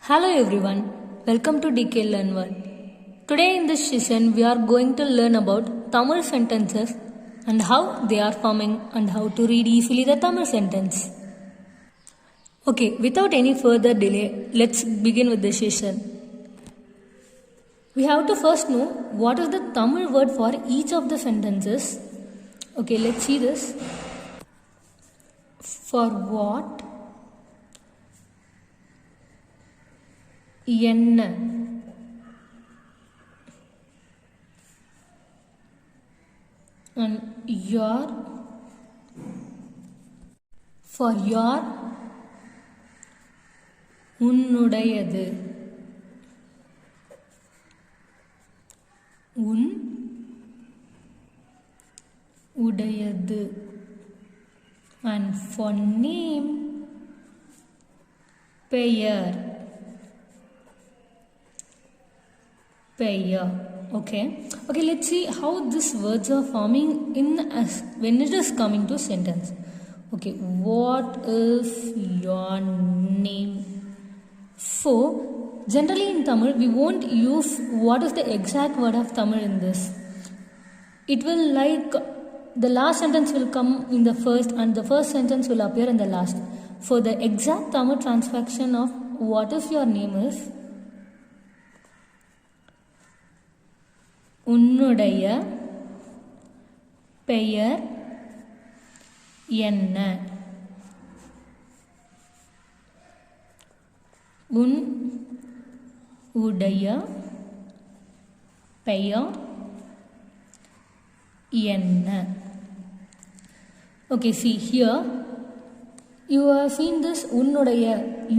Hello everyone, welcome to DK Learn World. Today in this session we are going to learn about Tamil sentences and how they are forming and how to read easily the Tamil sentence. Okay, without any further delay, let's begin with the session. We have to first know what is the Tamil word for each of the sentences. Okay, let's see this. For what? என்ன and your, for your, உன்னுடையது, உன் உடையது, and for name, பெயர், பெயர். Okay, let's see how these words are forming when it is coming to sentence. Okay, what is your name? So generally in Tamil we won't use what is the exact word of Tamil in this. It will like the last sentence will come in the first and the first sentence will appear in the last. For the exact Tamil transcription of what is your name is உன்னுடைய பெயர் என்ன, உன் உடைய பெயர் என்ன. Okay, see here you have seen this உன்னுடைய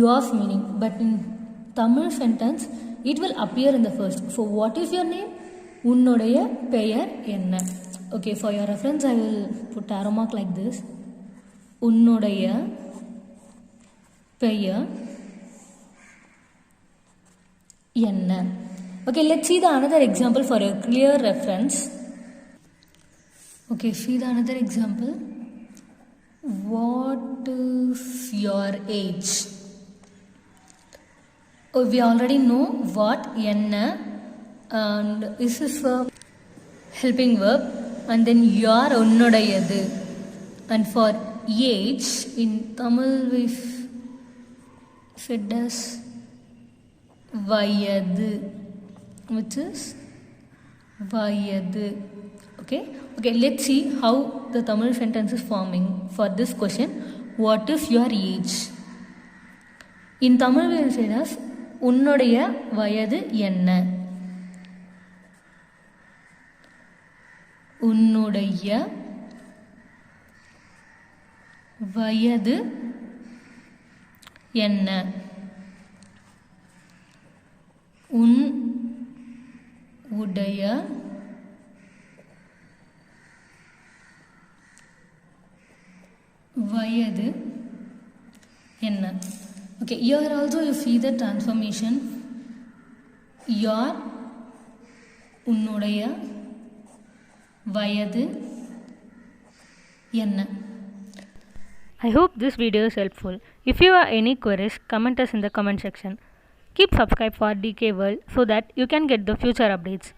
yours meaning, but in Tamil sentence it will appear in the first. So what is your name? உன்னுடைய பெயர் என்ன. Okay, for your reference I will put arrow mark like this. உன்னுடைய பெயர் என்ன. Okay, let's see the another example for a clear reference. Okay, see the another example. What is your age? Oh, we already know what, என்ன, and this is a helping verb, and then your, உன்னுடையது, and for age in Tamil we said as வயது, which is வயது. Okay, let's see how the Tamil sentence is forming for this question. What is your age? In Tamil we will say as உன்னுடைய வயது என்ன, உன்னுடைய வயது என்ன, உன் உடைய வயது என்ன. Okay, here also you see the transformation. Your, உன்னுடைய வயது என்ன. I hope this video is helpful. If you have any queries, comment us in the comment section. Keep subscribe for DK World so that you can get the future updates.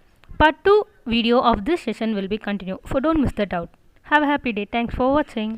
Part 2 video of this session will be continued, so don't miss that out. Have a happy day. Thanks for watching.